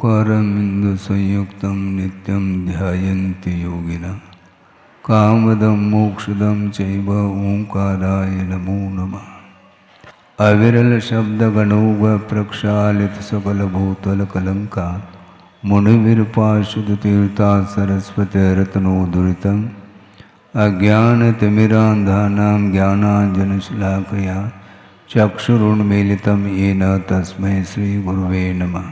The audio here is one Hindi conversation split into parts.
ओंकारमिन्दुसंयुक्तं नित्यं ध्यायन्ति योगिनः कामदं मोक्षदं चैव ओंकाराय नमो नमः। अविरल शब्दगणौघ प्रक्षालित सकलभूतलकलंका मुनिविरपाशुतीर्था सरस्वती रत्नोदुरितम् अज्ञानतिमिरान्धानां ज्ञानाञ्जनशलाकया चक्षुरुन्मीलितं येन तस्मै श्रीगुरुवे नमः।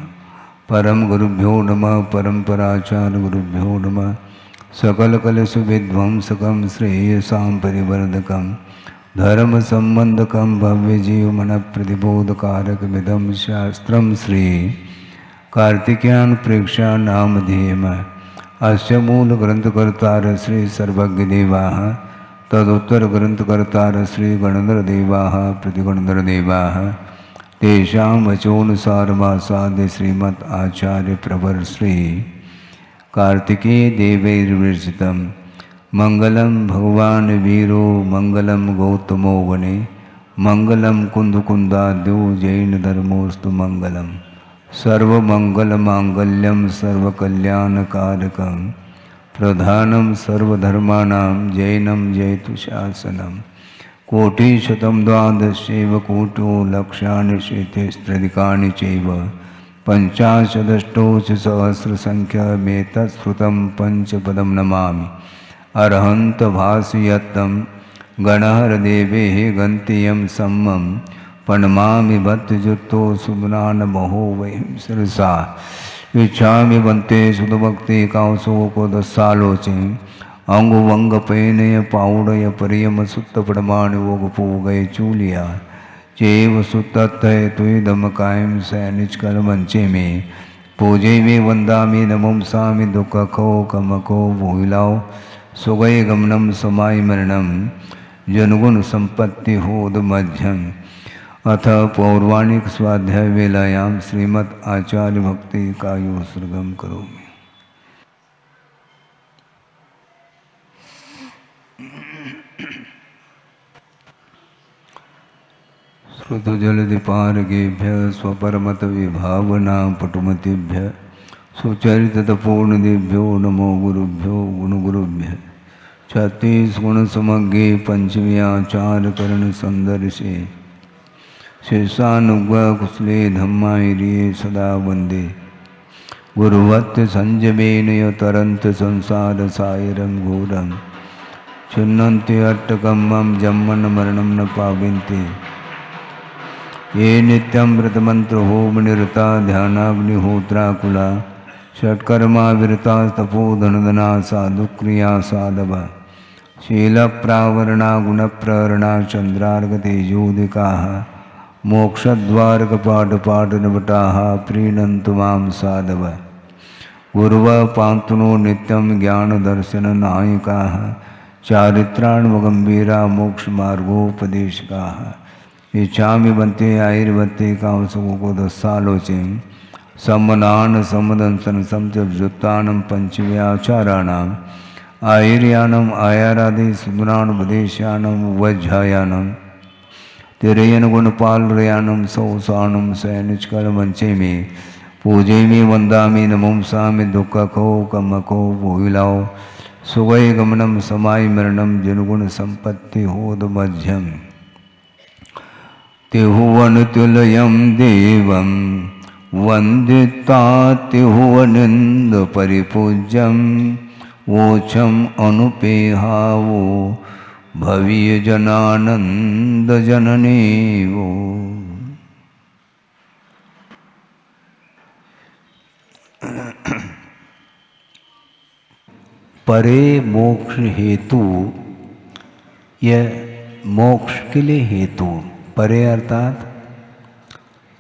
परम गुरुभ्यो नमः। परम्पराचार्यगुरुभ्यो नमः। सकलकलशविध्वंसकं श्रेयसां परिवर्धकं धर्मसम्बन्धकं भव्यजीवमनप्रतिबोधकारकमिदं शास्त्रं श्री कार्तिकेयान् प्रेक्षा नामधेयम्। अस्य मूलग्रन्थकर्तार श्री सर्वज्ञदेवाः तदुत्तरग्रन्थकर्तार श्री गणधरदेवाः प्रतिगणधरदेवाः तेषां वचोनुसारमासाद्य श्रीमद् आचार्य प्रवर श्री कार्तिकेय देवैर्विरचितं मंगलम भगवान वीरो मंगलम गौतमो वने मंगलम कुंदकुंदाद्यो जैन धर्मोस्तु मंगलम सर्वमंगलमांगल्यम सर्वकल्याणकारकं प्रधानं सर्वधर्माणां जैनं जयतु शासनम्। कोटिशतं द्वादशैव कोटो लक्षाणि शेतेस्त्रिकाणि चैव पञ्चाशदष्टौ च सहस्रसङ्ख्यमेतत्श्रुतं पंचपदं नमामि। अरहन्तभासयत्तं गणहरदेवेः गन्त्यं सम्मं प्रणमामि भक्तजुक्तो सुमनानमहो वयं शिरसा इच्छामि वन्ते सुधभक्ति कांसोकोदस्सालोचे अंगुवंगपेनय पाउडय परियम सुत्तपडमाणि वोगपोगय चूलिया चैव सुत्तत्तय तुयदम कायं सैनिचकलमंचे में पूजे में वंदामि नमंसामि दुःखको कमको भूलाओ सुगय गमनम समाय मरणम जनगुण संपत्ति होद मध्यम। अथ पौर्वाणिक स्वाध्याय वेलायाम श्रीमद् आचार्य भक्ति कायो सर्गम करोमि। श्रुतजलधिपारगेभ्य स्वपरमत विभावना पटुमतिभ्य सुचरितपूर्णदेभ्यो नमो गुरुभ्यो गुणगुरुभ्य। छत्तीस गुण समग्रे पंचम्याचार करण संदर्शे शेषानुग्रह कुशले धम्मायिरिये सदा वंदे गुरुवत्त संजमेन तरंत संसार सायरं घोरं छिन्नन्ति अट्टकम्मं जम्मन मरणं न पावन्ति ये नित्यं व्रतमन्त्रहोमनिरता ध्यानाग्निहोत्राकुला षट्कर्मा विरता तपोधनदना साधुक्रिया साधव शीलप्रावरणा गुणप्रहरणा चन्द्रार्कतेजोदिकाः मोक्षद्वारकपाटपाटनभटाः प्रीणन्तु मां साधव। गुरुवः पान्तुनो नित्यं ज्ञानदर्शननायकाः चारित्राण्वगम्भीरा मोक्षमार्गोपदेशकाः इच्छामि बन्ते आयुर्वत्ते कांसुकोदस्सालोचे सम्मनान सम्मदंसन समजुत्तानं पंचव्याचाराणाम् आयुर्यानम् आयारादि सुदुरानुपदेशानं वज्झायानं तिरयन गुणपालरयानं सौसानं सैनिचकलमंचे में पूजे में वंदामि नमंसामि दुःखको कमको भूलाओ सुगय गमनम समाय मरणम जनगुण संपत्ति होद मध्यम। तिहुवनुतुल्यं देवं वंदिता तिहुवनिंद परिपूज्यं वोचम अनुपेहावो भवीय जनानंद जननी वो। परे मोक्ष हेतु, यह मोक्ष के लिए हेतु। परे अर्थात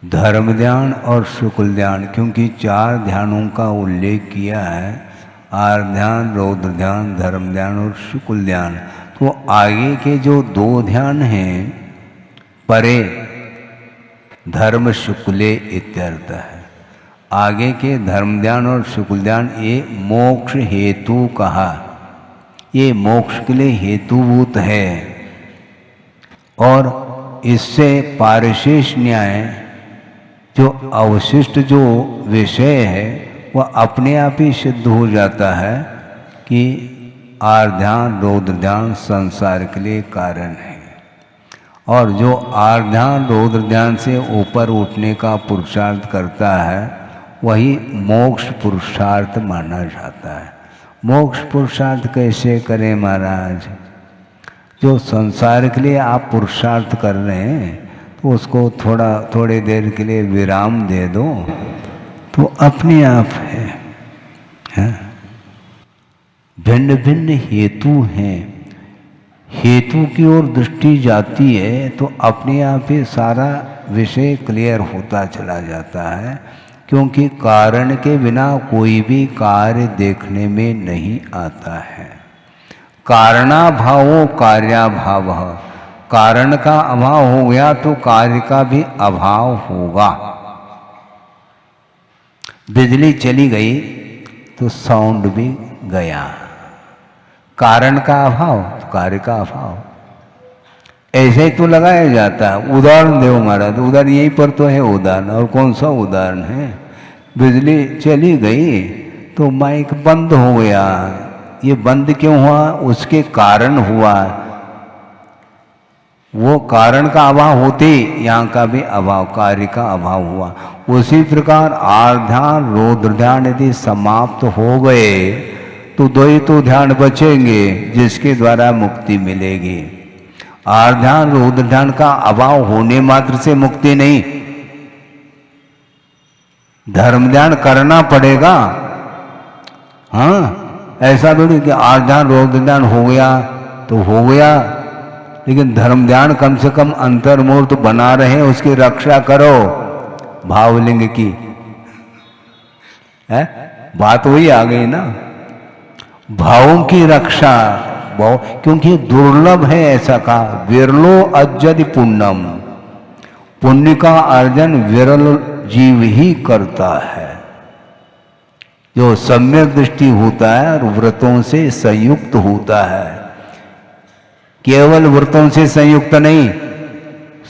धर्म ध्यान और शुक्ल ध्यान, क्योंकि चार ध्यानों का उल्लेख किया है, आर ध्यान, रौद्र ध्यान, धर्म ध्यान और शुक्ल ध्यान। तो आगे के जो दो ध्यान हैं परे धर्म शुक्ले इत्यर्थ है। आगे के धर्म ध्यान और शुक्ल ध्यान ये मोक्ष हेतु कहा, ये मोक्ष के लिए हेतुभूत है। और इससे पारिशेष न्याय जो अवशिष्ट जो विषय है वह अपने आप ही सिद्ध हो जाता है कि आर्ध्यान रौद्र ध्यान संसार के लिए कारण है। और जो आर्ध्यान रौद्र ध्यान से ऊपर उठने का पुरुषार्थ करता है वही मोक्ष पुरुषार्थ माना जाता है। मोक्ष पुरुषार्थ कैसे करें महाराज? जो संसार के लिए आप पुरुषार्थ कर रहे हैं तो उसको थोड़ी देर के लिए विराम दे दो तो अपने आप है। भिन्न भिन्न हेतु हैं, हेतु की ओर दृष्टि जाती है तो अपने आप ही सारा विषय क्लियर होता चला जाता है, क्योंकि कारण के बिना कोई भी कार्य देखने में नहीं आता है। कारणाभावो कार्याभाव, कारण का अभाव हो गया तो कार्य का भी अभाव होगा। बिजली चली गई तो साउंड भी गया, कारण का अभाव तो कार्य का अभाव। ऐसे ही तो लगाया जाता है। उदाहरण दो महाराज, उदाहरण यहीं पर तो है उदाहरण। और कौन सा उदाहरण है? बिजली चली गई तो माइक बंद हो गया। ये बंद क्यों हुआ? उसके कारण हुआ। वो कारण का अभाव होते यहाँ का भी अभाव, कार्य का अभाव हुआ। उसी प्रकार आर्ध्यान रौद्र ध्यान यदि समाप्त हो गए तो दो ही तो ध्यान बचेंगे जिसके द्वारा मुक्ति मिलेगी। आर्ध्यान रौद्र ध्यान का अभाव होने मात्र से मुक्ति नहीं, धर्म ध्यान करना पड़ेगा। हाँ, ऐसा थोड़ी कि आर्ध्यान रौद्र ध्यान हो गया तो हो गया, लेकिन धर्म ध्यान कम से कम अंतर्मूर्त बना रहे, उसकी रक्षा करो। भावलिंग की है बात वही आ गई ना, भावों की रक्षा। क्योंकि दुर्लभ है, ऐसा कहा विरलो अज्जद पुण्यम, पुण्य का अर्जन विरल जीव ही करता है। जो सम्यक दृष्टि होता है और व्रतों से संयुक्त होता है, केवल व्रतों से संयुक्त नहीं,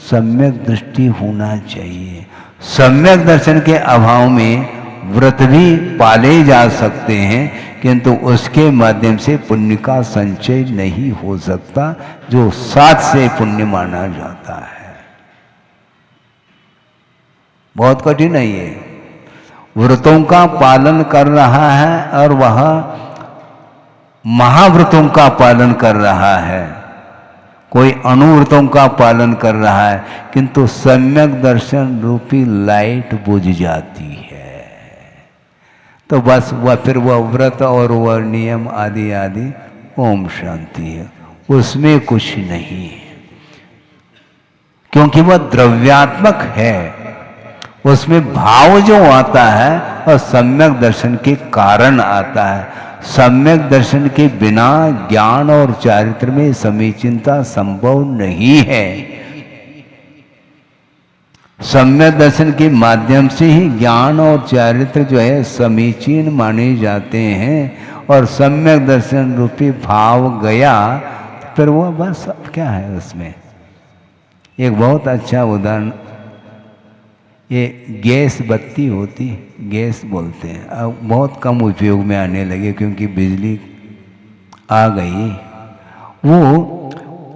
सम्यक दृष्टि होना चाहिए। सम्यक दर्शन के अभाव में व्रत भी पाले जा सकते हैं, किंतु उसके माध्यम से पुण्य का संचय नहीं हो सकता, जो साथ से पुण्य माना जाता है। बहुत कठिन है ये। व्रतों का पालन कर रहा है और वह महाव्रतों का पालन कर रहा है, कोई अनुव्रतों का पालन कर रहा है, किंतु सम्यक दर्शन रूपी लाइट बुझ जाती है तो बस वह फिर वह व्रत और वह नियम आदि आदि ओम शांति है, उसमें कुछ नहीं है। क्योंकि वह द्रव्यात्मक है, उसमें भाव जो आता है और सम्यक दर्शन के कारण आता है। सम्यक दर्शन के बिना ज्ञान और चारित्र में समीचीनता संभव नहीं है। सम्यक दर्शन के माध्यम से ही ज्ञान और चारित्र जो है समीचीन माने जाते हैं, और सम्यक दर्शन रूपी भाव गया फिर वो बस अब क्या है उसमें। एक बहुत अच्छा उदाहरण, ये गैस बत्ती होती, गैस बोलते हैं, अब बहुत कम उपयोग में आने लगे क्योंकि बिजली आ गई। वो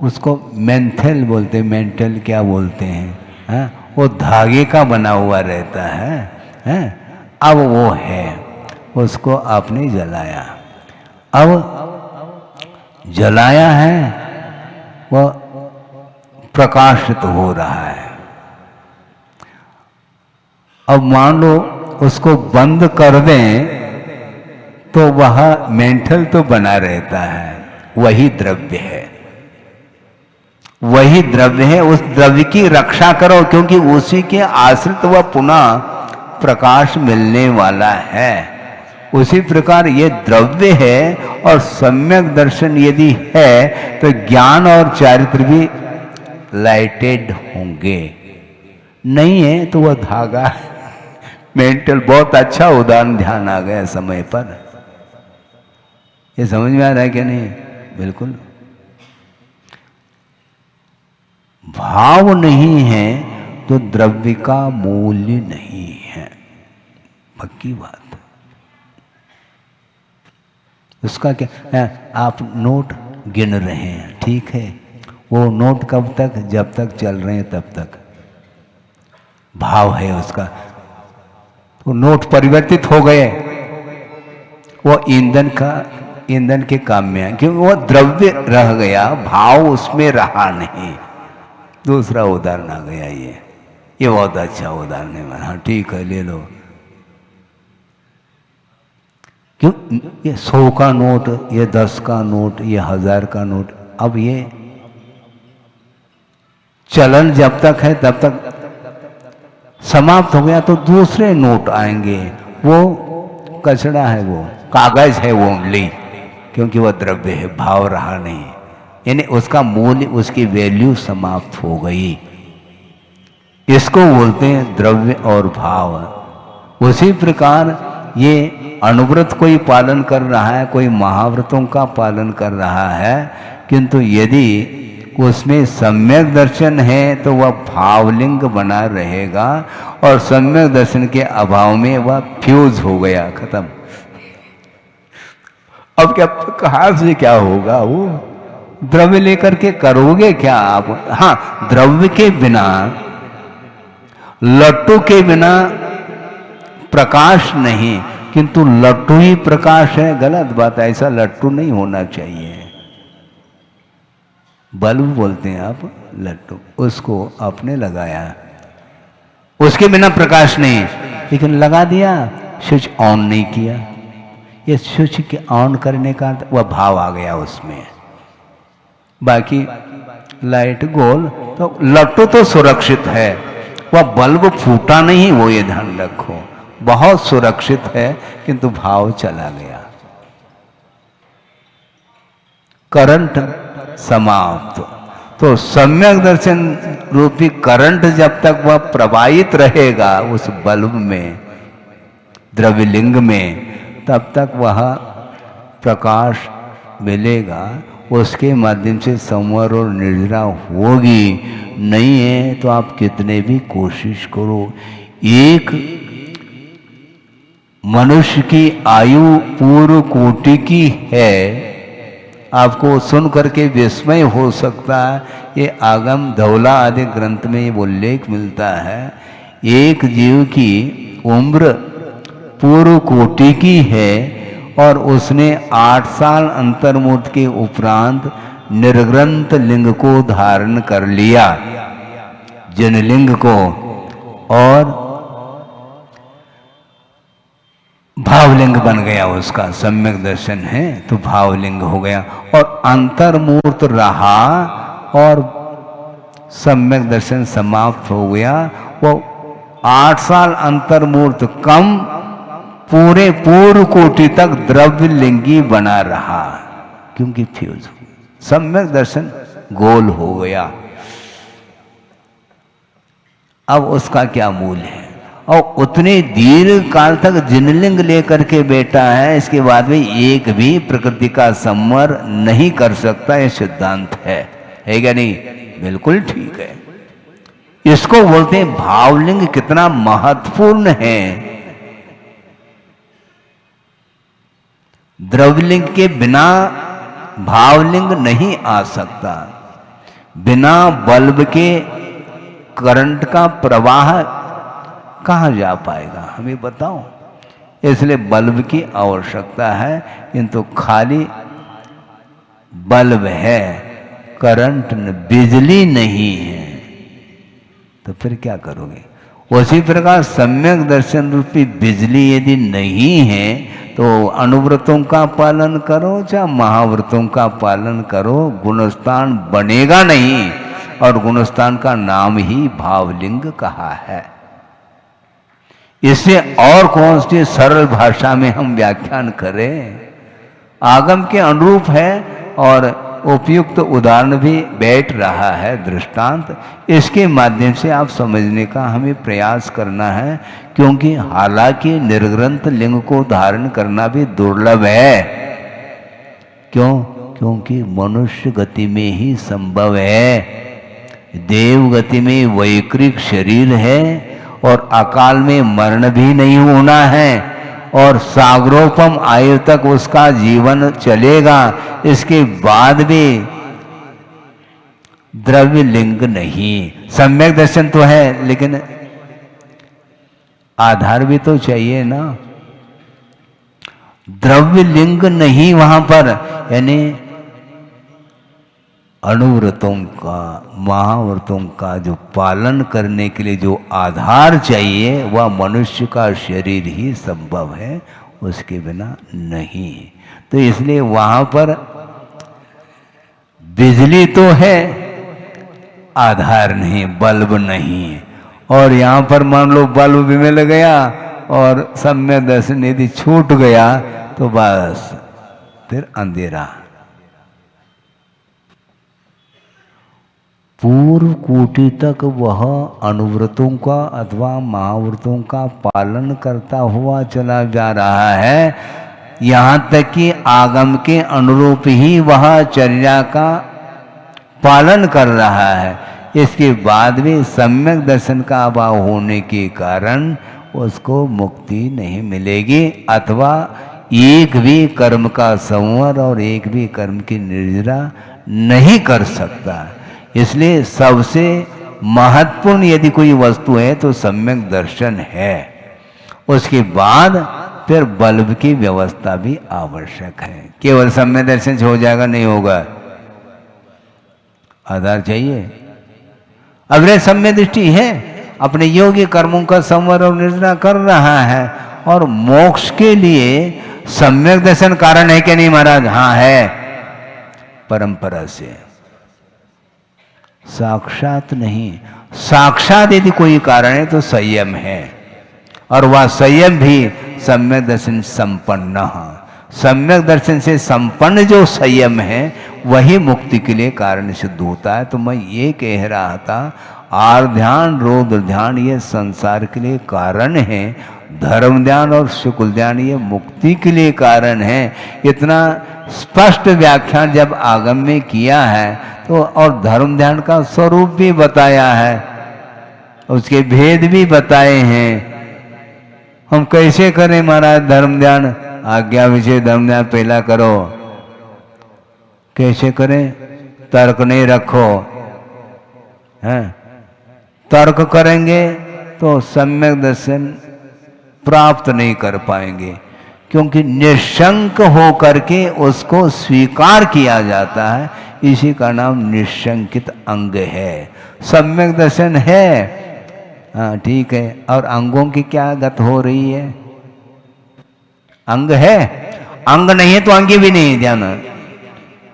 उसको मेंथल बोलते हैं, मेंटल क्या बोलते हैं, हाँ? वो धागे का बना हुआ रहता है, हैं? अब वो है, उसको आपने जलाया, अब जलाया है, वह प्रकाशित हो रहा है। अब मान लो उसको बंद कर दें तो वह मेंटल तो बना रहता है, वही द्रव्य है, वही द्रव्य है। उस द्रव्य की रक्षा करो, क्योंकि उसी के आश्रित वह पुनः प्रकाश मिलने वाला है। उसी प्रकार ये द्रव्य है, और सम्यक दर्शन यदि है तो ज्ञान और चारित्र भी लाइटेड होंगे, नहीं है तो वह धागा मेंटल। बहुत अच्छा उदाहरण ध्यान आ गया समय पर। ये समझ में आ रहा है क्या? नहीं, बिल्कुल। भाव नहीं है तो द्रव्य का मूल्य नहीं है, पक्की बात। उसका क्या है, आप नोट गिन रहे हैं, ठीक है, वो नोट कब तक, जब तक चल रहे हैं तब तक भाव है उसका। तो नोट परिवर्तित हो गए, वो ईंधन के काम में है, क्योंकि वो द्रव्य रह गया, भाव उसमें रहा नहीं। दूसरा उदाहरण आ गया, ये बहुत अच्छा उदाहरण है। हाँ ठीक है, ले लो। क्यों, ये 100 का नोट, ये 10 का नोट, ये 1000 का नोट, अब ये चलन जब तक है तब तक समाप्त हो गया तो दूसरे नोट आएंगे, वो कचरा है, वो कागज है वो ओनली, क्योंकि वह द्रव्य है, भाव रहा नहीं, यानी उसका मूल्य, उसकी वैल्यू समाप्त हो गई। इसको बोलते हैं द्रव्य और भाव। उसी प्रकार ये अनुव्रत कोई पालन कर रहा है, कोई महाव्रतों का पालन कर रहा है, किंतु यदि उसमें सम्यक दर्शन है तो वह भावलिंग बना रहेगा, और सम्यक दर्शन के अभाव में वह फ्यूज हो गया, खत्म। अब क्या, कहाँ से क्या होगा, वो द्रव्य लेकर के करोगे क्या आप? हाँ, द्रव्य के बिना, लट्टू के बिना प्रकाश नहीं, किंतु लट्टू ही प्रकाश है, गलत बात है, ऐसा लट्टू नहीं होना चाहिए। बल्ब बोलते हैं आप, लट्टू, उसको आपने लगाया, उसके बिना प्रकाश नहीं, लेकिन लगा दिया, स्विच ऑन नहीं किया, ये स्विच के ऑन करने का वह भाव आ गया उसमें। बाकी लाइट गोल, तो लट्टू तो सुरक्षित है, वह बल्ब फूटा नहीं, वो ये ध्यान रखो, बहुत सुरक्षित है, किंतु भाव चला गया, करंट समाप्त। तो सम्यक दर्शन रूपी करंट जब तक वह प्रवाहित रहेगा उस बल्ब में, द्रव्यलिंग में, तब तक वह प्रकाश मिलेगा, उसके माध्यम से संवर और निर्जरा होगी। नहीं है तो आप कितने भी कोशिश करो, एक मनुष्य की आयु पूर्व कोटि की है, आपको सुन करके विस्मय हो सकता है। ये आगम धौला आदि ग्रंथ में ये उल्लेख मिलता है, एक जीव की उम्र पूर्व कोटि की है, और उसने 8 साल अंतर्मुख के उपरांत निर्ग्रंथ लिंग को धारण कर लिया, जनलिंग को, और भावलिंग बन गया, उसका सम्यक दर्शन है तो भावलिंग हो गया, और अंतर्मूर्त रहा और सम्यक दर्शन समाप्त हो गया। वो 8 साल अंतर्मूर्त कम पूरे पूर्व कोटि तक द्रव्यलिंगी बना रहा, क्योंकि फ्यूज सम्यक दर्शन गोल हो गया। अब उसका क्या मूल्य है, और उतने दीर्घ काल तक जिनलिंग लेकर के बैठा है, इसके बाद में एक भी प्रकृति का संवर नहीं कर सकता, ये सिद्धांत है क्या नहीं? बिल्कुल ठीक है। इसको बोलते हैं भावलिंग कितना महत्वपूर्ण है। द्रव्यलिंग के बिना भावलिंग नहीं आ सकता, बिना बल्ब के करंट का प्रवाह कहाँ जा पाएगा, हमें बताओ। इसलिए बल्ब की आवश्यकता है, किंतु खाली बल्ब है, करंट बिजली नहीं है, तो फिर क्या करोगे? उसी प्रकार सम्यक दर्शन रूपी बिजली यदि नहीं है तो अनुव्रतों का पालन करो चाहे महाव्रतों का पालन करो, गुणस्थान बनेगा नहीं, और गुणस्थान का नाम ही भावलिंग कहा है। इससे और कौन सी सरल भाषा में हम व्याख्यान करें? आगम के अनुरूप है और उपयुक्त उदाहरण भी बैठ रहा है, दृष्टांत। इसके माध्यम से आप समझने का हमें प्रयास करना है, क्योंकि हालांकि निर्ग्रंथ लिंग को धारण करना भी दुर्लभ है। क्यों? क्योंकि मनुष्य गति में ही संभव है। देवगति में वैकृक शरीर है और अकाल में मरण भी नहीं होना है और सागरोपम आयु तक उसका जीवन चलेगा। इसके बाद भी द्रव्य लिंग नहीं। सम्यक दर्शन तो है लेकिन आधार भी तो चाहिए ना। द्रव्य लिंग नहीं वहां पर, यानी अनुव्रतों का, महाव्रतों का जो पालन करने के लिए जो आधार चाहिए वह मनुष्य का शरीर ही संभव है, उसके बिना नहीं। तो इसलिए वहां पर बिजली तो है, आधार नहीं, बल्ब नहीं। और यहां पर मान लो बल्ब भी मिल गया और सम्यक दर्शन यदि छूट गया तो बस फिर अंधेरा। पूर्व कोटि तक वह अनुव्रतों का अथवा महाव्रतों का पालन करता हुआ चला जा रहा है, यहाँ तक कि आगम के अनुरूप ही वह चर्या का पालन कर रहा है। इसके बाद भी सम्यक दर्शन का अभाव होने के कारण उसको मुक्ति नहीं मिलेगी, अथवा एक भी कर्म का संवर और एक भी कर्म की निर्जरा नहीं कर सकता। इसलिए सबसे महत्वपूर्ण यदि कोई वस्तु है तो सम्यक दर्शन है। उसके बाद फिर बल्ब की व्यवस्था भी आवश्यक है। केवल सम्यक दर्शन से हो जाएगा नहीं होगा, आधार चाहिए। अग्रे सम्य दृष्टि है, अपने योग्य कर्मों का संवर और निर्जरा कर रहा है और मोक्ष के लिए सम्यक दर्शन कारण है कि नहीं महाराज? हाँ है, परंपरा से, साक्षात नहीं। साक्षात यदि कोई कारण है तो संयम है, और वह संयम भी सम्यक दर्शन संपन्न है। सम्यक दर्शन से संपन्न जो संयम है वही मुक्ति के लिए कारण सिद्ध होता है। तो मैं ये कह रहा था, आर ध्यान, रौद्र ध्यान ये संसार के लिए कारण है, धर्म ध्यान और शुक्ल ध्यान ये मुक्ति के लिए कारण है। इतना स्पष्ट व्याख्यान जब आगम में किया है तो, और धर्म ध्यान का स्वरूप भी बताया है, उसके भेद भी बताए हैं। हम कैसे करें महाराज धर्म ध्यान? आज्ञा विषय धर्म ध्यान पहला करो। कैसे करें? तर्क नहीं रखो, हैं? तर्क करेंगे तो सम्यक दर्शन प्राप्त नहीं कर पाएंगे, क्योंकि निशंक हो करके उसको स्वीकार किया जाता है। इसी का नाम निशंकित अंग है। सम्यक दर्शन है, हाँ ठीक है, और अंगों की क्या गत हो रही है? अंग है, अंग नहीं है तो अंगी भी नहीं, ध्यान,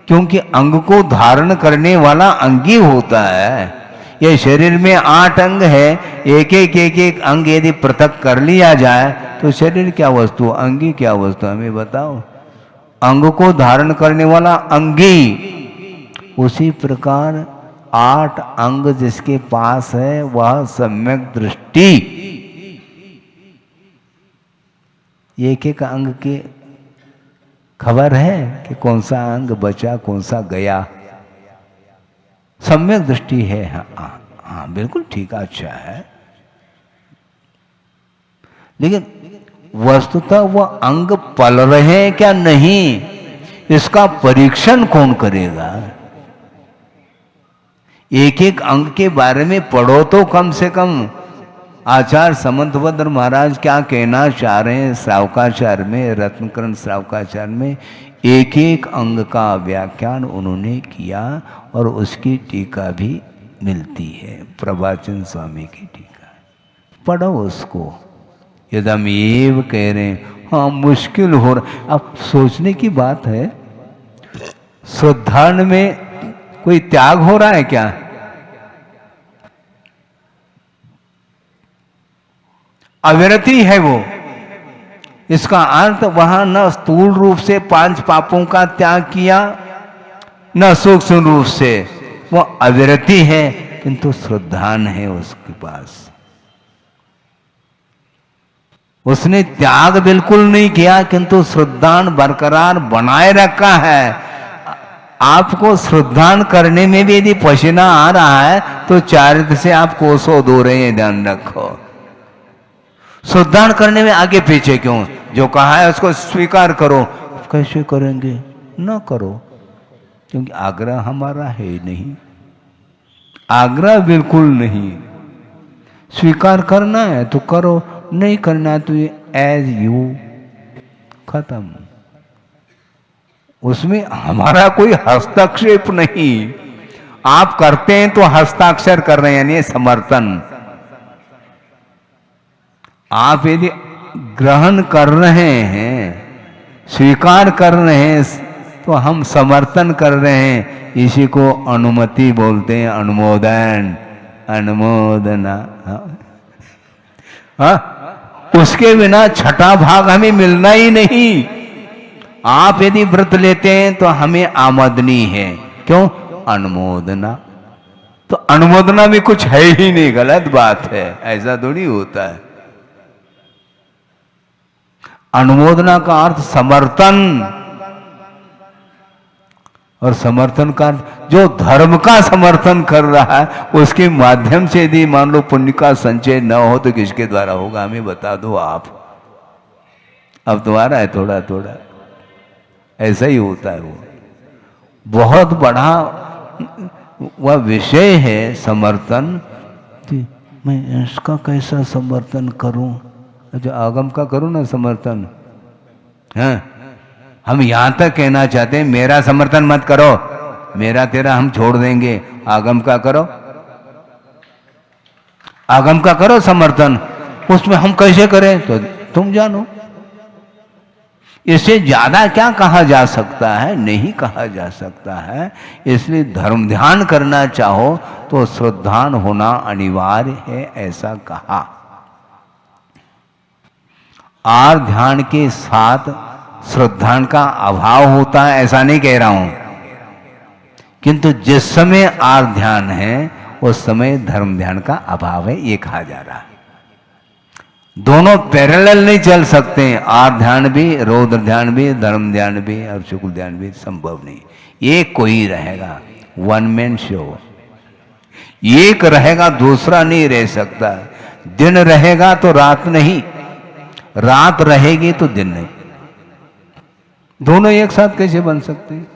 क्योंकि अंग को धारण करने वाला अंगी होता है। ये शरीर में 8 अंग है, एक एक अंग यदि पृथक कर लिया जाए तो शरीर क्या वस्तु, अंगी क्या वस्तु, हमें बताओ। अंग को धारण करने वाला अंगी। उसी प्रकार 8 अंग जिसके पास है वह सम्यक दृष्टि। एक एक अंग की खबर है कि कौन सा अंग बचा, कौन सा गया। सम्यक दृष्टि है। हाँ बिल्कुल ठीक, अच्छा है। लेकिन वस्तुतः वह अंग पल रहे हैं क्या नहीं, इसका परीक्षण कौन करेगा? एक एक अंग के बारे में पढ़ो तो कम से कम। आचार्य समंतभद्र महाराज क्या कहना चाह रहे हैं श्रावकाचार्य में, रत्नकरण श्रावकाचार्य में, एक एक अंग का व्याख्यान उन्होंने किया और उसकी टीका भी मिलती है, प्रभाचंद स्वामी की टीका। पढ़ो उसको। यदि हम ये कह रहे हैं हाँ मुश्किल हो रहा, अब सोचने की बात है, श्रद्धान में कोई त्याग हो रहा है क्या? अविरति है वो। इसका अर्थ वहां न स्थूल रूप से 5 पापों का त्याग किया, न सूक्ष्म रूप से, वो अविरति है, किंतु श्रद्धान है उसके पास। उसने त्याग बिल्कुल नहीं किया, किंतु श्रद्धान बरकरार बनाए रखा है। आपको श्रद्धान करने में भी यदि पसीना आ रहा है तो चारित्र से आप कोसों दो रहे हैं, ध्यान रखो। श्रद्धान करने में आगे पीछे क्यों? जो कहा है उसको स्वीकार करो। कैसे करेंगे? ना करो, क्योंकि आग्रह हमारा है नहीं, आग्रह बिल्कुल नहीं। स्वीकार करना है तो करो, नहीं करना है तो एज यू, खत्म। उसमें हमारा कोई हस्तक्षेप नहीं। आप करते हैं तो हस्ताक्षर कर रहे हैं, यानी समर्थन। आप यदि ग्रहण कर रहे हैं, स्वीकार कर रहे हैं, तो हम समर्थन कर रहे हैं। इसी को अनुमति बोलते हैं, अनुमोदन, अनुमोदना। हाँ, उसके बिना छठा भाग हमें मिलना ही नहीं। आप यदि व्रत लेते हैं तो हमें आमदनी है, क्यों? अनुमोदना। तो अनुमोदना भी कुछ है ही नहीं, गलत बात है, ऐसा थोड़ी होता है। अनुमोदना का अर्थ समर्थन, और समर्थन का जो धर्म का समर्थन कर रहा है उसके माध्यम से यदि मान लो पुण्य का संचय न हो तो किसके द्वारा होगा? हमें बता दो आप। अब तुम्हारा है थोड़ा थोड़ा, ऐसा ही होता है। वो बहुत बड़ा वह विषय है समर्थन। मैं इसका कैसा समर्थन करूं? जो आगम का करूं ना समर्थन, है। हम यहां तक कहना चाहते हैं मेरा समर्थन मत करो, मेरा तेरा हम छोड़ देंगे, आगम का करो, आगम का करो समर्थन। उसमें हम कैसे करें तो तुम जानो। इससे ज्यादा क्या कहा जा सकता है? नहीं कहा जा सकता है। इसलिए धर्म ध्यान करना चाहो तो श्रद्धान होना अनिवार्य है, ऐसा कहा। आर ध्यान के साथ श्रद्धान का अभाव होता है, ऐसा नहीं कह रहा हूं, किंतु जिस समय आर ध्यान है उस समय धर्म ध्यान का अभाव है, ये कहा जा रहा है। दोनों पैरेलल नहीं चल सकते। आर ध्यान भी, रौद्र ध्यान भी, धर्म ध्यान भी और शुक्ल ध्यान भी संभव नहीं। एक कोई रहेगा, वन मैन शो। एक रहेगा, दूसरा नहीं रह सकता। दिन रहेगा तो रात नहीं, रात रहेगी तो दिन नहीं। दोनों एक साथ कैसे बन सकते हैं?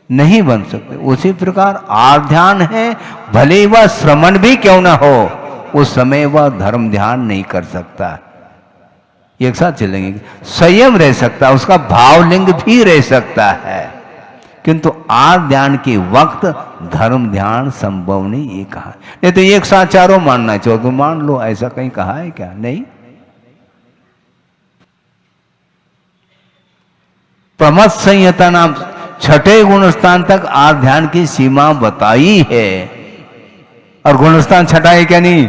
नहीं बन सकते। उसी प्रकार आर ध्यान है, भले वह श्रमण भी क्यों ना हो, उस समय वह धर्म ध्यान नहीं कर सकता। एक साथ चलेंगे, संयम रह सकता, उसका भावलिंग भी रह सकता है, किंतु आर ध्यान के वक्त धर्म ध्यान संभव नहीं, ये कहा। नहीं तो एक साथ चारों मानना चाहो तो मान लो, ऐसा कहीं कहा है क्या? नहीं। प्रमथ संहिता नाम छठे गुणस्थान तक आर ध्यान की सीमा बताई है। और गुणस्थान छठा है क्या? नहीं।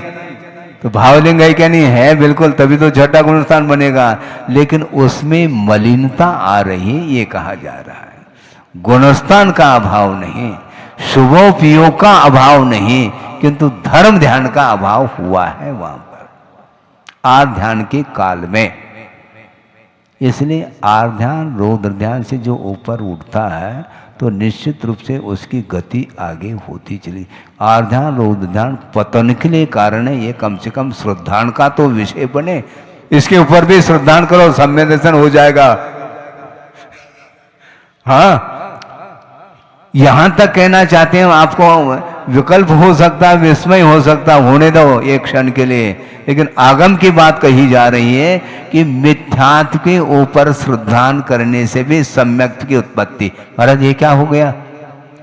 तो भावलिंग है क्या? नहीं है, बिल्कुल, तभी तो छठा गुणस्थान बनेगा। लेकिन उसमें मलिनता आ रही, ये कहा जा रहा है। गुणस्थान का अभाव नहीं, शुभोपयोग का अभाव नहीं, किंतु धर्म ध्यान का अभाव हुआ है वहां पर आर ध्यान के काल में। इसलिए आर ध्यान रौद्र ध्यान से जो ऊपर उठता है तो निश्चित रूप से उसकी गति आगे होती चली। आर ध्यान रौद्र ध्यान पतन के लिए कारण है, ये कम से कम श्रद्धान का तो विषय बने। इसके ऊपर भी श्रद्धान करो, सम्य दर्शन हो जाएगा। हाँ, यहां तक कहना चाहते हैं, आपको विकल्प हो सकता है, विस्मय हो सकता, होने दो एक क्षण के लिए। लेकिन आगम की बात कही जा रही है कि मिथ्यात्व के ऊपर श्रद्धान करने से भी सम्यक की उत्पत्ति। महाराज ये क्या हो गया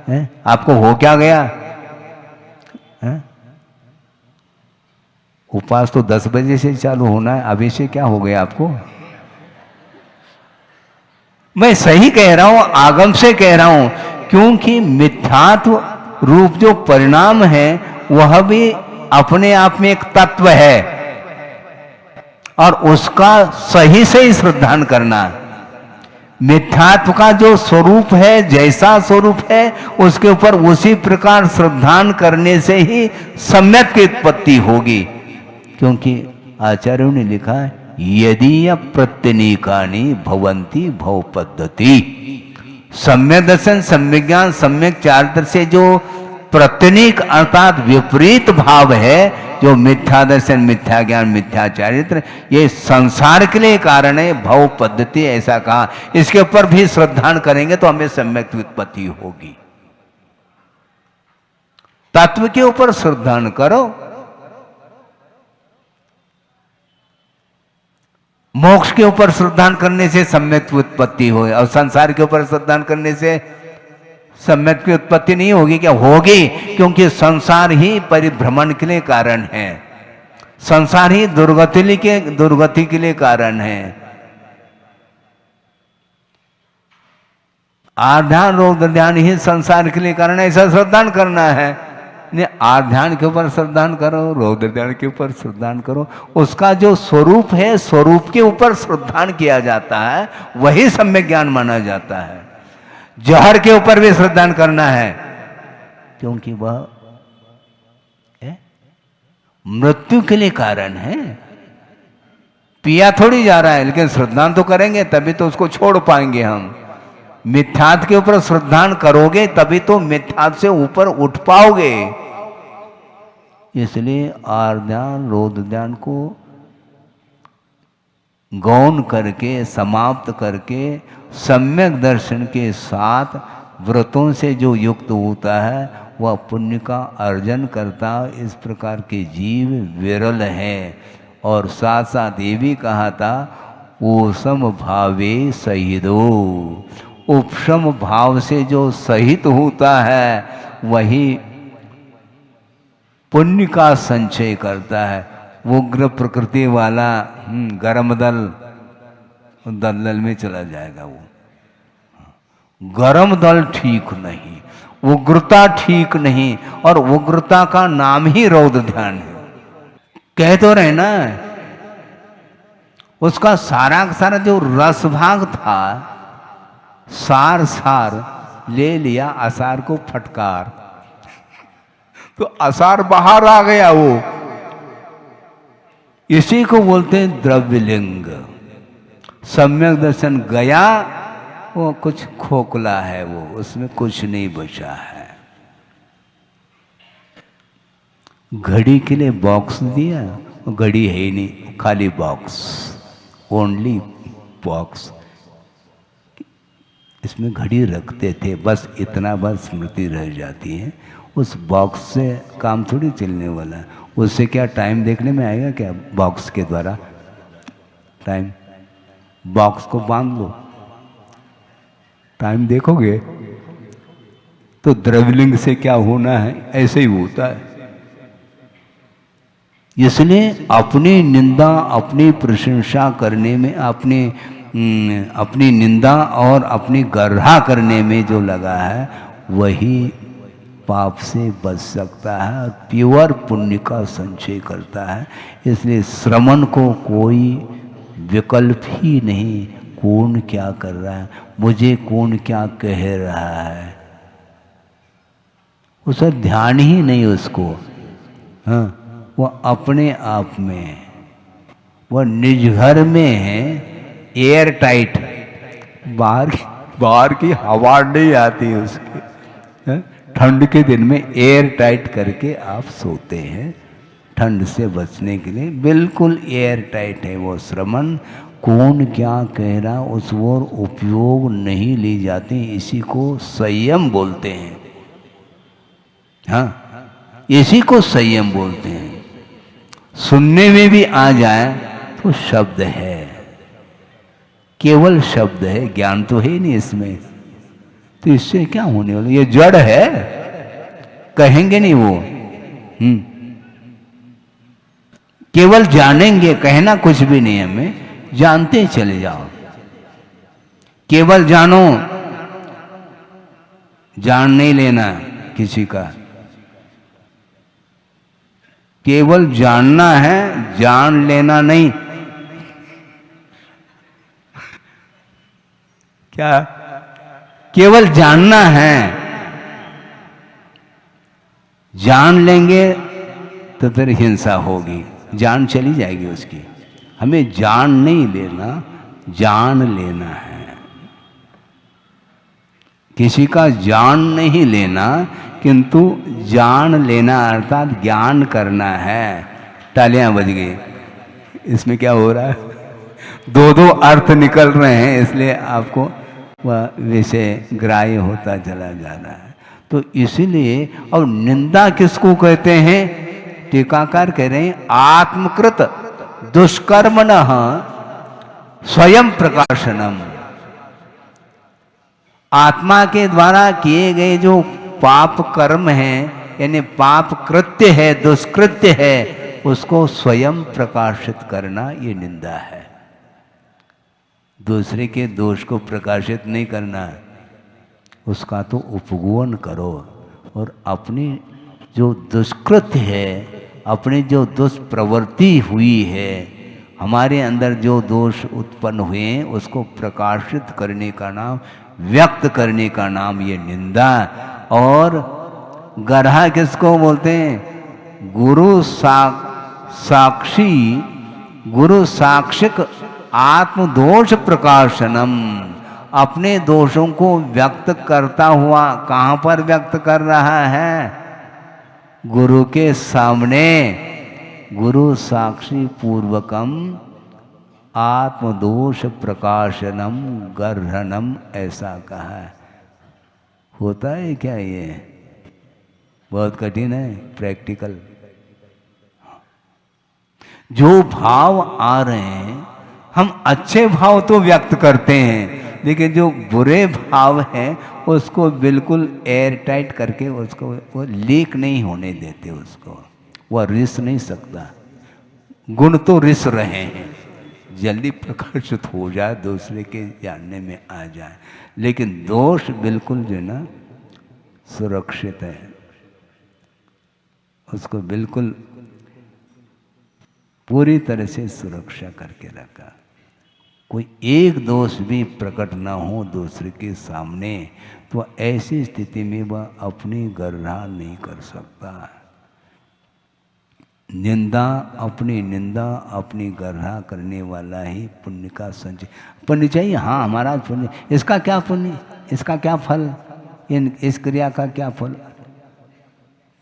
है? आपको हो क्या गया है? उपास तो 10 बजे से चालू होना है, अभी से क्या हो गया आपको? मैं सही कह रहा हूं, आगम से कह रहा हूं, क्योंकि मिथ्यात्व रूप जो परिणाम है वह भी अपने आप में एक तत्व है, और उसका सही से ही श्रद्धान करना। मिथ्यात्व का जो स्वरूप है, जैसा स्वरूप है, उसके ऊपर उसी प्रकार श्रद्धान करने से ही सम्यक की उत्पत्ति होगी। क्योंकि आचार्यों ने लिखा है, यदि प्रत्यनीकानि भवंती भव पद्धति। सम्यक दर्शन, सम्यक ज्ञान, सम्यक चारित्र से जो प्रत्यनीक अर्थात विपरीत भाव है, जो मिथ्या दर्शन, मिथ्या ज्ञान, मिथ्या चारित्र, ये संसार के लिए कारण है। भव पद्धति ऐसा कहा, इसके ऊपर भी श्रद्धा करेंगे तो हमें सम्यक व्युत्पत्ति होगी। तत्व के ऊपर श्रद्धा करो, मोक्ष के ऊपर श्रद्धा करने से सम्यक उत्पत्ति हो, और संसार के ऊपर श्रद्धा करने से सम्यक की उत्पत्ति नहीं होगी। क्या होगी? क्योंकि संसार ही परिभ्रमण के लिए कारण है, संसार ही दुर्गति के लिए कारण है। आध्यान रोग ध्यान ही संसार के लिए कारण है, ऐसा श्रद्धा करना है। आध्यान के ऊपर श्रद्धा करो, रौद्र ध्यान के ऊपर श्रद्धा करो, उसका जो स्वरूप है, स्वरूप के ऊपर श्रद्धा किया जाता है, वही सम्यक ज्ञान माना जाता है। जहर के ऊपर भी श्रद्धा करना है, क्योंकि वह मृत्यु के लिए कारण है। पिया थोड़ी जा रहा है, लेकिन श्रद्धा तो करेंगे तभी तो उसको छोड़ पाएंगे हम। मिथ्यात्व के ऊपर श्रद्धा करोगे तभी तो मिथ्यात्व से ऊपर उठ पाओगे। इसलिए आर्ध्यान रोध ध्यान को गौण करके, समाप्त करके, सम्यक दर्शन के साथ व्रतों से जो युक्त होता है वह पुण्य का अर्जन करता। इस प्रकार के जीव विरल है। और साथ साथ ये भी कहा था, ओसम भावे सहिदो, उपशम भाव से जो सहित होता है वही पुण्य का संचय करता है। उग्र प्रकृति वाला गर्म दलदल में चला जाएगा। वो गर्म दल ठीक नहीं, उग्रता ठीक नहीं, और उग्रता का नाम ही रौद्र ध्यान है। कह तो रहे ना, उसका सारा का सारा जो रस भाग था, सार ले लिया, असार को फटकार, तो असार बाहर आ गया। वो इसी को बोलते हैं द्रव्यलिंग। सम्यक दर्शन गया, वो कुछ खोखला है, वो उसमें कुछ नहीं बचा है। घड़ी के लिए बॉक्स दिया, घड़ी है ही नहीं, खाली बॉक्स, ओनली बॉक्स। इसमें घड़ी रखते थे, बस इतना बस स्मृति रह जाती है। उस बॉक्स से काम थोड़ी चलने वाला है। उससे क्या टाइम देखने में आएगा क्या? बॉक्स के द्वारा टाइम, बॉक्स को बांध लो, टाइम देखोगे? तो द्रव्यलिंग से क्या होना है, ऐसे ही होता है। इसलिए अपनी निंदा, अपनी प्रशंसा करने में, अपनी निंदा और अपनी गर्हा करने में जो लगा है वही पाप से बच सकता है और प्योर पुण्य का संचय करता है। इसलिए श्रवण को कोई विकल्प ही नहीं। कौन क्या कर रहा है, मुझे कौन क्या कह रहा है, उसे ध्यान ही नहीं उसको। हाँ, वह अपने आप में, वह निज घर में है, एयर टाइट, बाहर की हवा नहीं आती उसकी। ठंड के दिन में एयर टाइट करके आप सोते हैं, ठंड से बचने के लिए बिल्कुल एयर टाइट है वो श्रवण। कौन क्या कह रहा उस ओर उपयोग नहीं ली जाती, इसी को संयम बोलते हैं। हाँ, इसी को संयम बोलते हैं। सुनने में भी आ जाए तो शब्द है, केवल शब्द है, ज्ञान तो है नहीं इसमें। तो इससे क्या होने वाला, ये जड़ है, कहेंगे नहीं वो। केवल जानेंगे, कहना कुछ भी नहीं है, हमें जानते चले जाओ। केवल जानो, जान नहीं लेना किसी का, केवल जानना है, जान लेना नहीं। क्या? केवल जानना है। जान लेंगे तो फिर हिंसा होगी, जान चली जाएगी उसकी। हमें जान नहीं लेना, जान लेना है। किसी का जान नहीं लेना, किंतु जान लेना अर्थात ज्ञान करना है। तालियां बज गई। इसमें क्या हो रहा है, दो दो अर्थ निकल रहे हैं, इसलिए आपको वह विषय ग्राह्य होता चला जा रहा है। तो इसीलिए, और निंदा किसको कहते हैं? टीकाकार कह रहे हैं आत्मकृत दुष्कर्मणः स्वयं प्रकाशनम। आत्मा के द्वारा किए गए जो पाप कर्म हैं, यानी पाप कृत्य है, दुष्कृत्य है, उसको स्वयं प्रकाशित करना ये निंदा है। दूसरे के दोष को प्रकाशित नहीं करना, उसका तो उपगोपन करो। और अपनी जो दुष्कृत्य है, अपनी जो दुष्प्रवृत्ति हुई है, हमारे अंदर जो दोष उत्पन्न हुए हैं, उसको प्रकाशित करने का नाम, व्यक्त करने का नाम ये निंदा। और गरहा किसको बोलते हैं? गुरु साक्षी, गुरु साक्षिक आत्मदोष प्रकाशनम। अपने दोषों को व्यक्त करता हुआ कहाँ पर व्यक्त कर रहा है? गुरु के सामने। गुरु साक्षी पूर्वकम आत्मदोष प्रकाशनम गर्हनम, ऐसा कहा है। होता है क्या ये? बहुत कठिन है, प्रैक्टिकल। जो भाव आ रहे हैं, हम अच्छे भाव तो व्यक्त करते हैं, लेकिन जो बुरे भाव हैं उसको बिल्कुल एयर टाइट करके उसको वो लीक नहीं होने देते, उसको वह रिस नहीं सकता। गुण तो रिस रहे हैं, जल्दी प्रकाशित हो जाए, दूसरे के जानने में आ जाए, लेकिन दोष बिल्कुल जो है ना सुरक्षित है, उसको बिल्कुल पूरी तरह से सुरक्षा करके रखा। कोई एक दोष भी प्रकट ना हो दूसरे के सामने, तो ऐसी स्थिति में वह अपनी गर्हा नहीं कर सकता। निंदा, अपनी गर्हा करने वाला ही पुण्य का संचय। पुण्य चाहिए, हाँ हमारा पुण्य, इसका क्या पुण्य, इसका क्या फल, इस क्रिया का क्या फल?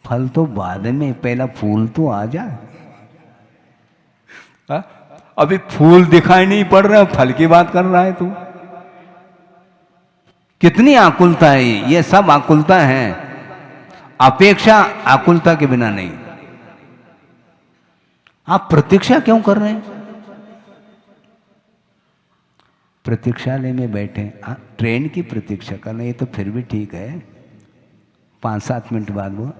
फल तो बाद में, पहला फूल तो आ जाए। अभी फूल दिखाई नहीं पड़ रहा, फल की बात कर रहा है तू। कितनी आकुलता है ये सब आकुलता है। अपेक्षा आकुलता के बिना नहीं। आप प्रतीक्षा क्यों कर रहे हैं? प्रतीक्षालय में बैठे, ट्रेन की प्रतीक्षा करना, ये तो फिर भी ठीक है, 5-7 मिनट बाद वो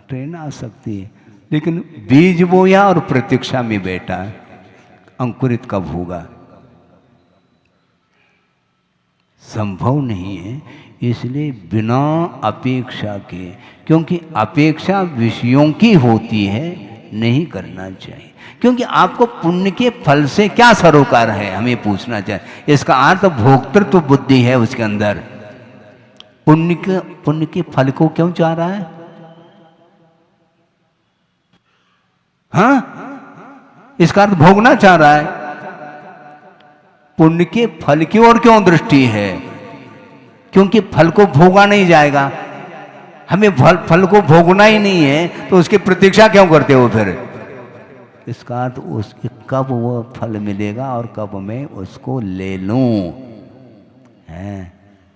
ट्रेन आ सकती है, लेकिन बीज बोया और प्रतीक्षा में बैठा है, अंकुरित कब होगा? संभव नहीं है। इसलिए बिना अपेक्षा के, क्योंकि अपेक्षा विषयों की होती है, नहीं करना चाहिए। क्योंकि आपको पुण्य के फल से क्या सरोकार है, हमें पूछना चाहिए। इसका अर्थ भोक्तृत्व बुद्धि है उसके अंदर। पुण्य के फल को क्यों चाह रहा है? हाँ, इसका अर्थ भोगना चाह रहा है। पुण्य के फल की ओर क्यों दृष्टि है? क्योंकि फल को भोगा नहीं जाएगा। हमें फल को भोगना ही नहीं है, तो उसकी प्रतीक्षा क्यों करते हो फिर? इसका अर्थ उसके कब वो फल मिलेगा और कब मैं उसको ले लूं। हैं,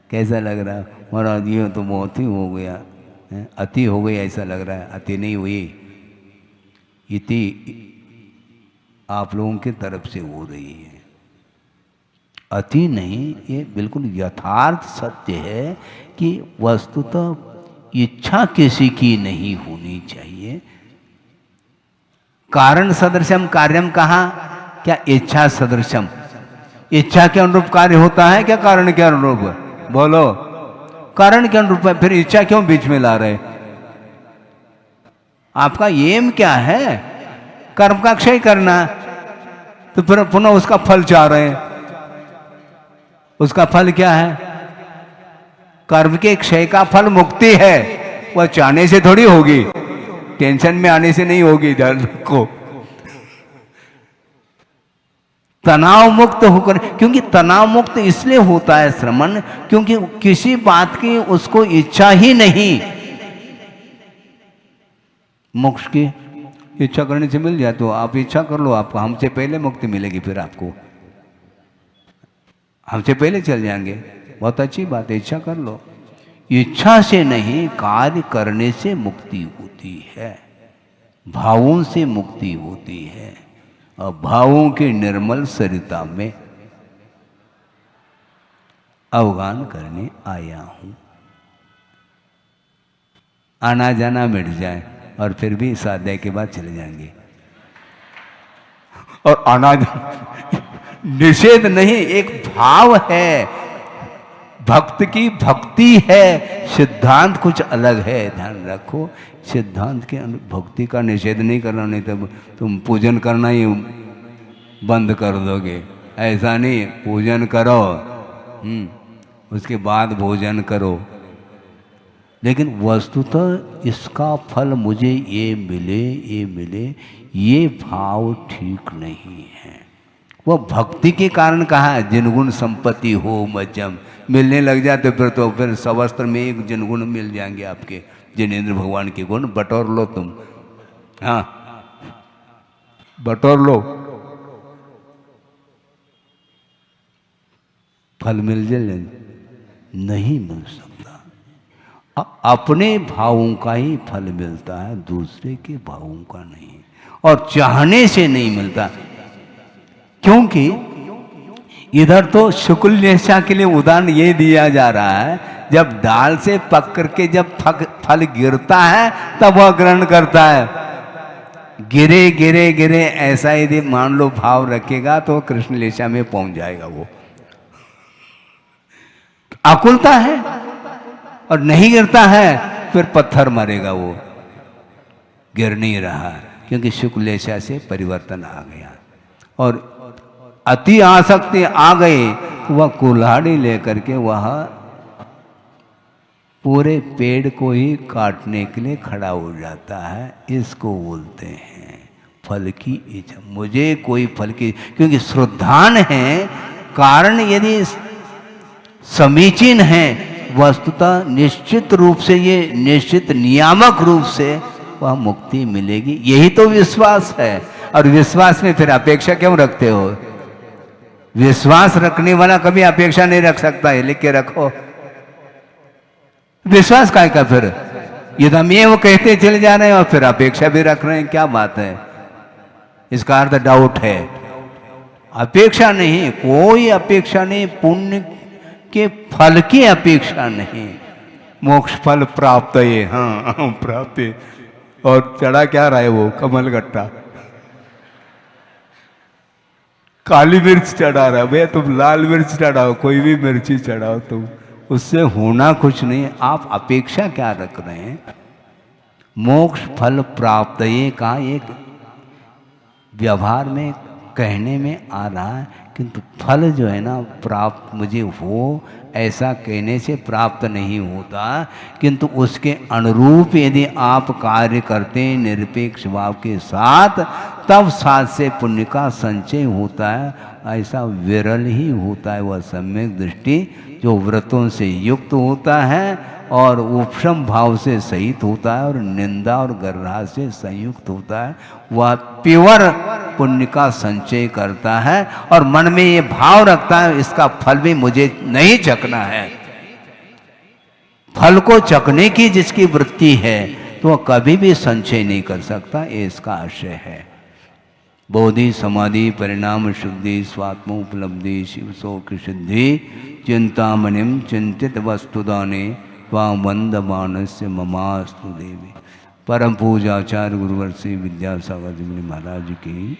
कैसा लग रहा है महाराज? ये तो बहुत ही हो गया, अति हो गई ऐसा लग रहा है। अति नहीं हुई, इति आप लोगों की तरफ से हो रही है, अति नहीं। ये बिल्कुल यथार्थ सत्य है कि वस्तुतः इच्छा किसी की नहीं होनी चाहिए। कारण सदृशम कार्यम कहा, क्या इच्छा सदृशम? इच्छा के अनुरूप कार्य होता है क्या? कारण के अनुरूप? बोलो, कारण के अनुरूप है, फिर इच्छा क्यों बीच में ला रहे? आपका एम क्या है? कर्म का क्षय करना, तो फिर पुनः उसका फल चाह रहे हैं। उसका फल क्या है? कर्म के क्षय का फल मुक्ति है। वह चाहने से थोड़ी होगी, टेंशन में आने से नहीं होगी। ध्यान रखो, तनाव मुक्त होकर, क्योंकि तनाव मुक्त इसलिए होता है श्रमण, क्योंकि किसी बात की उसको इच्छा ही नहीं। मोक्ष की इच्छा करने से मिल जाए तो आप इच्छा कर लो, आपको हमसे पहले मुक्ति मिलेगी, फिर आपको हमसे पहले चल जाएंगे, बहुत अच्छी बात है, इच्छा कर लो। इच्छा से नहीं, कार्य करने से मुक्ति होती है, भावों से मुक्ति होती है। और भावों के निर्मल सरिता में अवगान करने आया हूं। आना जाना मिट जाए और फिर भी साध्य के बाद चले जाएंगे। और आना निषेध नहीं, एक भाव है, भक्त की भक्ति है, सिद्धांत कुछ अलग है, ध्यान रखो। सिद्धांत के भक्ति का निषेध नहीं करना, नहीं तो तुम पूजन करना ही बंद कर दोगे। ऐसा नहीं, पूजन करो, उसके बाद भोजन करो, लेकिन वस्तुतः इसका फल मुझे ये मिले, ये मिले, ये भाव ठीक नहीं है। वो भक्ति के कारण कहा है जिनगुण संपत्ति हो मध्यम, मिलने लग जाते तो फिर सवस्त्र में एक जिनगुण मिल जाएंगे आपके, जिनेंद्र भगवान के गुण बटोर लो तुम, हाँ बटोर लो, फल मिल जाए, नहीं मिल सकता। अपने भावों का ही फल मिलता है, दूसरे के भावों का नहीं, और चाहने से नहीं मिलता। क्योंकि इधर तो शुक्ल निशा के लिए उदाहरण ये दिया जा रहा है, जब डाल से पक करके जब फल गिरता है तब वह ग्रहण करता है। गिरे गिरे गिरे ऐसा यदि मान लो भाव रखेगा तो कृष्ण लेशा में पहुंच जाएगा। वो आकुलता है और नहीं गिरता है, फिर पत्थर मारेगा, वो गिर नहीं रहा, क्योंकि शुक्ल लेशा से परिवर्तन आ गया। और अति आसक्ति आ गई, वह कुल्हाड़ी लेकर के वह पूरे पेड़ को ही काटने के लिए खड़ा हो जाता है। इसको बोलते हैं फल की इच्छा। मुझे कोई फल की, क्योंकि श्रद्धान है, कारण यदि समीचीन है, वस्तुतः निश्चित रूप से, ये निश्चित नियामक रूप से वह मुक्ति मिलेगी। यही तो विश्वास है। और विश्वास में फिर अपेक्षा क्यों रखते हो? विश्वास रखने वाला कभी अपेक्षा नहीं रख सकता है, लिख के रखो। विश्वास काय का फिर? यदमेव कहते चले जा रहे हैं और फिर अपेक्षा भी रख रहे हैं, क्या बात है? इसका अर्थ डाउट है। अपेक्षा नहीं, कोई अपेक्षा नहीं, पुण्य के फल की अपेक्षा नहीं। मोक्ष फल प्राप्त है, हाँ प्राप्त है। और चढ़ा क्या रहा है वो? कमल गट्टा, काली मिर्च चढ़ा रहा है। भैया तुम लाल मिर्च चढ़ाओ, कोई भी मिर्ची चढ़ाओ तुम, उससे होना कुछ नहीं। आप अपेक्षा क्या रख रहे हैं? मोक्ष फल प्राप्त ये का एक व्यवहार में कहने में आ रहा है, किंतु फल जो है ना प्राप्त मुझे हो, ऐसा कहने से प्राप्त नहीं होता। किंतु उसके अनुरूप यदि आप कार्य करते हैं निरपेक्ष भाव के साथ, तब साथ से पुण्य का संचय होता है। ऐसा विरल ही होता है वह सम्यक दृष्टि जो व्रतों से युक्त होता है और उपशम भाव से सहित होता है और निंदा और गर्हा से संयुक्त होता है। वह प्योर पुण्य का संचय करता है और मन में ये भाव रखता है इसका फल भी मुझे नहीं चखना है। फल को चखने की जिसकी वृत्ति है तो वह कभी भी संचय नहीं कर सकता, ये इसका आशय है। बोधि समाधि परिणाम शुद्धि स्वात्म उपलब्धि शिव शोक सिद्धि चिंतामणिम चिंतित वस्तुदाने त्वां वंदमानस्य ममास्तु देवी। परम पूजाचार्य गुरुवर श्री विद्यासागर जी महाराज की।